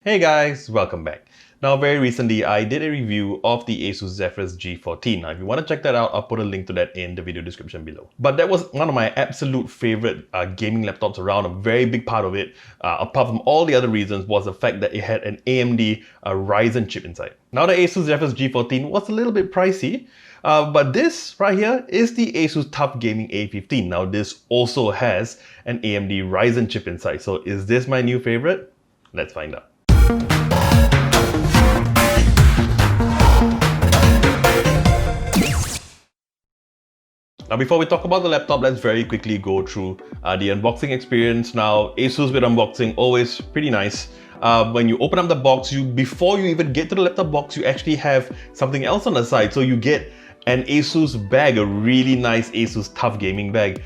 Hey guys, welcome back. Now very recently I did a review of the ASUS Zephyrus G14. Now if you want to check that out, I'll put a link to that in the video description below. But that was one of my absolute favorite gaming laptops around. A very big part of it, apart from all the other reasons, was the fact that it had an AMD Ryzen chip inside. Now the ASUS Zephyrus G14 was a little bit pricey, but this right here is the ASUS TUF Gaming A15. Now this also has an AMD Ryzen chip inside. So is this my new favorite? Let's find out. Now before we talk about the laptop, let's very quickly go through the unboxing experience. Now ASUS with unboxing, always pretty nice. When you open up the box, before you even get to the laptop box, you actually have something else on the side. So you get an ASUS bag, a really nice ASUS TUF Gaming bag.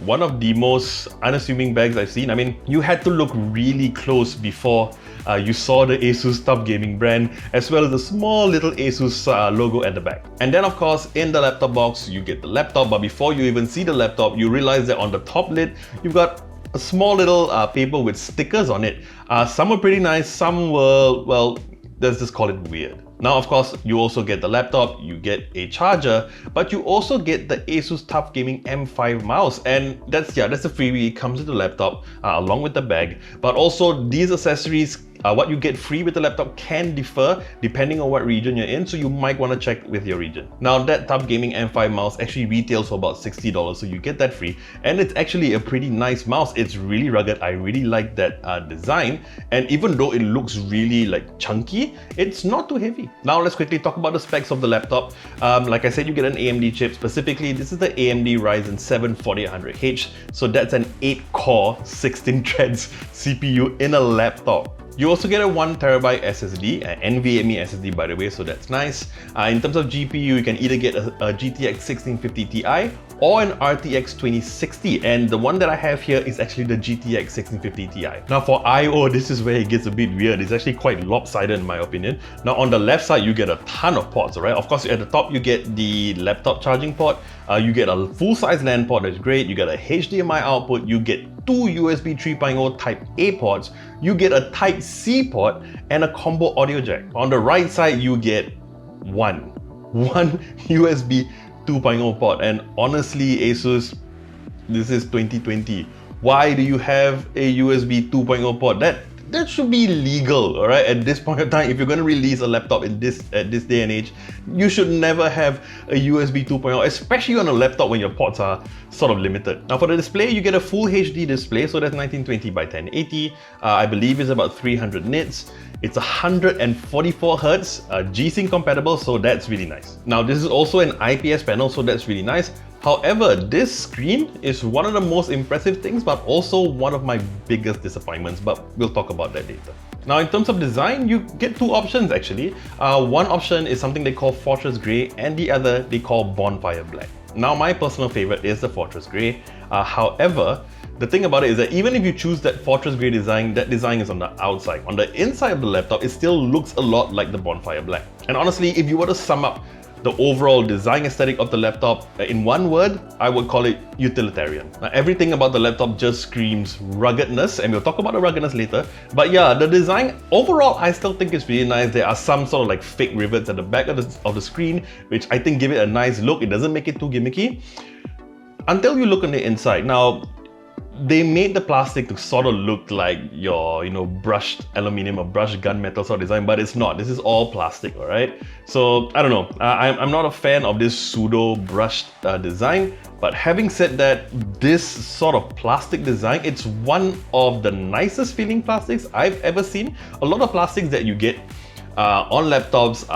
One of the most unassuming bags I've seen. I mean, you had to look really close before you saw the ASUS TUF Gaming brand, as well as the small little ASUS logo at the back. And then of course, in the laptop box, you get the laptop, but before you even see the laptop, you realize that on the top lid, you've got a small little paper with stickers on it. Some were pretty nice, some were, well, let's just call it weird. Now, of course, you also get the laptop, you get a charger, but you also get the ASUS TUF Gaming M5 mouse, and that's a freebie. It comes with the laptop along with the bag. But also these accessories, what you get free with the laptop can differ depending on what region you're in, so you might want to check with your region. Now that TUF Gaming M5 mouse actually retails for about $60, so you get that free, and it's actually a pretty nice mouse. It's really rugged. I really like that design, and even though it looks really like chunky, it's not too heavy. Now let's quickly talk about the specs of the laptop. Like I said, you get an AMD chip. Specifically, this is the AMD Ryzen 7 4800H, so that's an 8-core 16 threads CPU in a laptop. You also get a 1TB SSD, an NVMe SSD by the way, so that's nice. In terms of GPU, you can either get a GTX 1650 Ti or an RTX 2060, and the one that I have here is actually the GTX 1650 Ti. Now for I/O, this is where it gets a bit weird. It's actually quite lopsided in my opinion. Now on the left side, you get a ton of ports, alright? Of course, at the top, you get the laptop charging port. You get a full-size LAN port, that's great. You get a HDMI output. You get two USB 3.0 Type A ports. You get a Type C port and a combo audio jack. On the right side, you get one USB 2.0 port, and honestly, ASUS, this is 2020. Why do you have a USB 2.0 port? That should be legal, all right? At this point in time, if you're going to release a laptop at this day and age, you should never have a USB 2.0, especially on a laptop when your ports are sort of limited. Now for the display, you get a full HD display, so that's 1920 by 1080. I believe it's about 300 nits. It's 144 Hz, G-Sync compatible, so that's really nice. Now this is also an IPS panel, so that's really nice. However, this screen is one of the most impressive things, but also one of my biggest disappointments, but we'll talk about that later. Now, in terms of design, you get two options actually. One option is something they call Fortress Grey, and the other they call Bonfire Black. Now, my personal favorite is the Fortress Grey. However, the thing about it is that even if you choose that Fortress Grey design, that design is on the outside. On the inside of the laptop, it still looks a lot like the Bonfire Black. And honestly, if you were to sum up the overall design aesthetic of the laptop in one word, I would call it utilitarian. Now, everything about the laptop just screams ruggedness, and we'll talk about the ruggedness later. But yeah, the design overall, I still think it's really nice. There are some sort of like fake rivets at the back of the screen, which I think give it a nice look. It doesn't make it too gimmicky until you look on the inside. Now, they made the plastic to sort of look like your, brushed aluminum or brushed gunmetal sort of design, but it's not. This is all plastic, all right? So I don't know. I'm not a fan of this pseudo brushed design, but having said that, this sort of plastic design, it's one of the nicest feeling plastics I've ever seen. A lot of plastics that you get on laptops,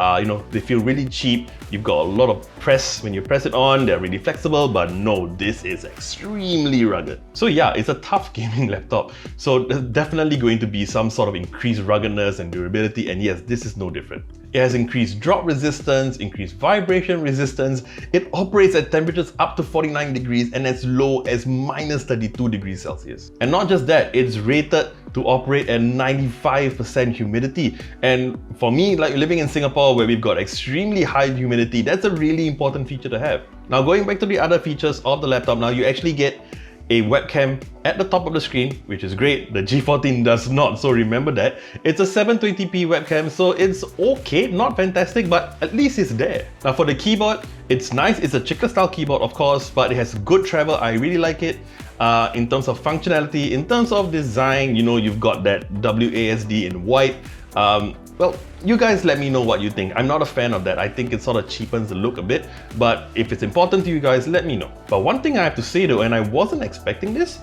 they feel really cheap. You've got a lot of press. When you press it on, they're really flexible, but no, this is extremely rugged. So yeah, it's a TUF gaming laptop. So there's definitely going to be some sort of increased ruggedness and durability, and yes, this is no different. It has increased drop resistance, increased vibration resistance. It operates at temperatures up to 49 degrees and as low as minus 32 degrees Celsius. And not just that, it's rated to operate at 95% humidity. And for me, like living in Singapore where we've got extremely high humidity, that's a really important feature to have. Now going back to the other features of the laptop, now you actually get a webcam at the top of the screen, which is great. The G14 does not, so remember that. It's a 720p webcam, so it's okay, not fantastic, but at least it's there. Now for the keyboard, it's nice. It's a Chica style keyboard, of course, but it has good travel. I really like it. In terms of functionality, in terms of design, you know, you've got that WASD in white. Well, you guys let me know what you think. I'm not a fan of that. I think it sort of cheapens the look a bit, but if it's important to you guys, let me know. But one thing I have to say though, and I wasn't expecting this,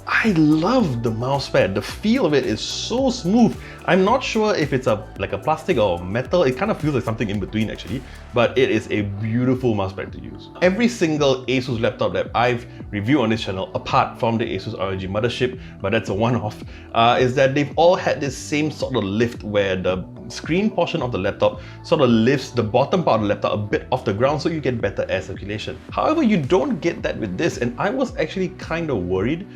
I love the mousepad. The feel of it is so smooth. I'm not sure if it's like a plastic or metal. It kind of feels like something in between actually, but it is a beautiful mousepad to use. Every single ASUS laptop that I've reviewed on this channel, apart from the ASUS ROG mothership, but that's a one-off, is that they've all had this same sort of lift where the screen portion of the laptop sort of lifts the bottom part of the laptop a bit off the ground so you get better air circulation. However, you don't get that with this, and I was actually kind of worried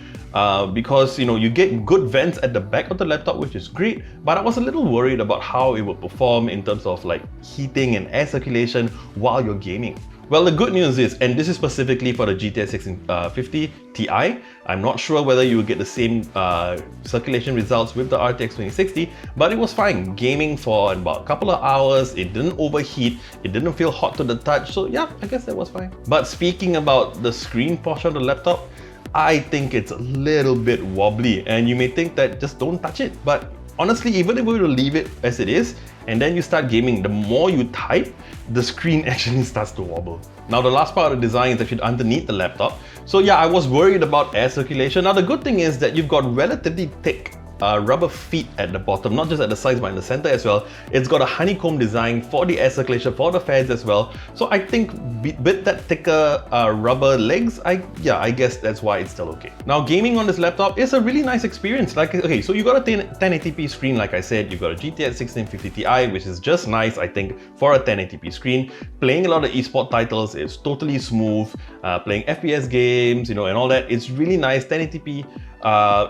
because, you know, you get good vents at the back of the laptop, which is great, but I was a little worried about how it would perform in terms of like heating and air circulation while you're gaming. Well, the good news is, and this is specifically for the GTX 1650 Ti, I'm not sure whether you will get the same circulation results with the RTX 2060, but it was fine. Gaming for about a couple of hours, it didn't overheat, it didn't feel hot to the touch, so yeah, I guess that was fine. But speaking about the screen portion of the laptop, I think it's a little bit wobbly, and you may think that just don't touch it, but honestly, even if we were to leave it as it is, and then you start gaming, the more you type, the screen actually starts to wobble. Now the last part of the design is actually underneath the laptop. So yeah, I was worried about air circulation. Now the good thing is that you've got relatively thick rubber feet at the bottom, not just at the sides but in the center as well. It's got a honeycomb design for the air circulation, for the fans as well. So I think with that thicker rubber legs, I guess that's why it's still okay. Now gaming on this laptop is a really nice experience. Like, okay, so you got a 1080p screen, like I said, you've got a GTX 1650 Ti, which is just nice, I think, for a 1080p screen. Playing a lot of esport titles is totally smooth. Playing FPS games, you know, and all that, it's really nice. 1080p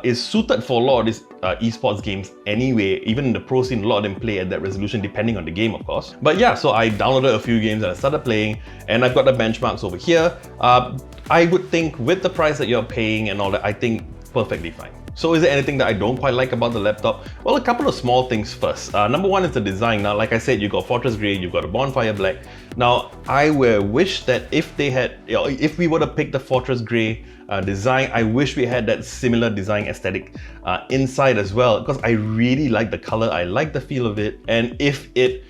is suited for a lot of these esports games anyway. Even in the pro scene, a lot of them play at that resolution depending on the game, of course. But yeah, so I downloaded a few games and I started playing, and I've got the benchmarks over here. I would think with the price that you're paying and all that, I think perfectly fine. So is there anything that I don't quite like about the laptop? Well, a couple of small things first. Number one is the design. Now, like I said, you've got Fortress Grey, you've got a Bonfire Black. Now, I wish that if they had, you know, if we would have picked the Fortress Grey design, I wish we had that similar design aesthetic inside as well, because I really like the color, I like the feel of it, and if it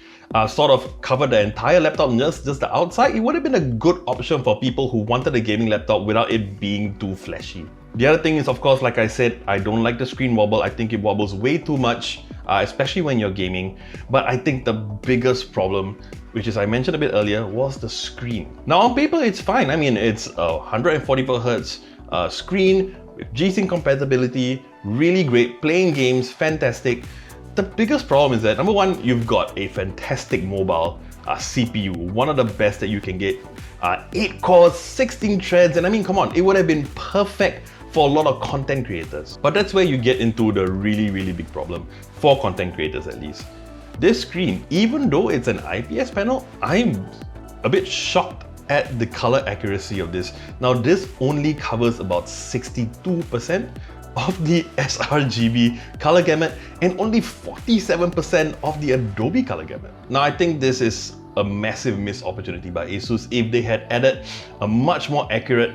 sort of covered the entire laptop, just the outside, it would have been a good option for people who wanted a gaming laptop without it being too flashy. The other thing is, of course, like I said, I don't like the screen wobble. I think it wobbles way too much, especially when you're gaming. But I think the biggest problem, which is I mentioned a bit earlier, was the screen. Now on paper, it's fine. I mean, it's a 144 Hz screen with G-Sync compatibility, really great, playing games, fantastic. The biggest problem is that, number one, you've got a fantastic mobile CPU, one of the best that you can get. 8 cores, 16 threads, and I mean, come on, it would have been perfect for a lot of content creators. But that's where you get into the really big problem, for content creators at least. This screen, even though it's an IPS panel, I'm a bit shocked at the color accuracy of this. Now this only covers about 62% of the sRGB color gamut and only 47% of the Adobe color gamut. Now I think this is a massive missed opportunity by ASUS. If they had added a much more accurate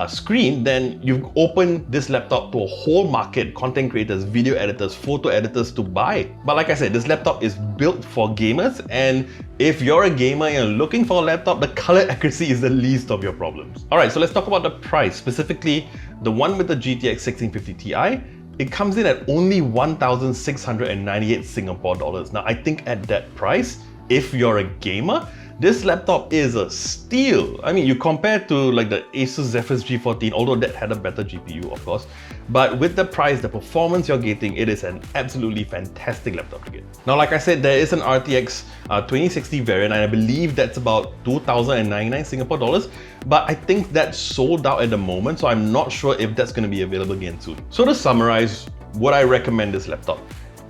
screen, then you've opened this laptop to a whole market, content creators, video editors, photo editors to buy. But like I said, this laptop is built for gamers, and if you're a gamer and you're looking for a laptop, the color accuracy is the least of your problems. Alright, so let's talk about the price, specifically the one with the GTX 1650 Ti. It comes in at only 1,698 Singapore dollars. Now I think at that price, if you're a gamer, this laptop is a steal. I mean, you compare to like the ASUS Zephyrus G14, although that had a better GPU, of course. But with the price, the performance you're getting, it is an absolutely fantastic laptop to get. Now, like I said, there is an RTX 2060 variant, and I believe that's about 2,099 Singapore dollars. But I think that's sold out at the moment, so I'm not sure if that's going to be available again soon. So to summarize, would I recommend this laptop?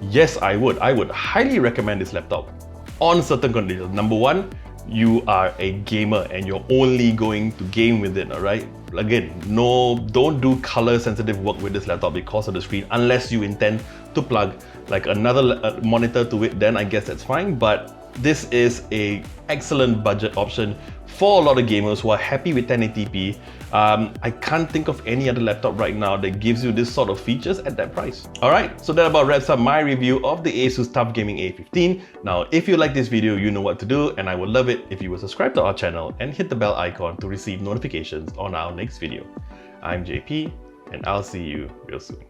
Yes, I would. I would highly recommend this laptop on certain conditions. Number one, you are a gamer and you're only going to game with it, alright? Again, don't do color sensitive work with this laptop because of the screen unless you intend to plug like another monitor to it, then I guess that's fine. But this is a excellent budget option for a lot of gamers who are happy with 1080p. I can't think of any other laptop right now that gives you this sort of features at that price. Alright, so that about wraps up my review of the ASUS TUF Gaming A15. Now, if you like this video, you know what to do, and I would love it if you would subscribe to our channel and hit the bell icon to receive notifications on our next video. I'm JP, and I'll see you real soon.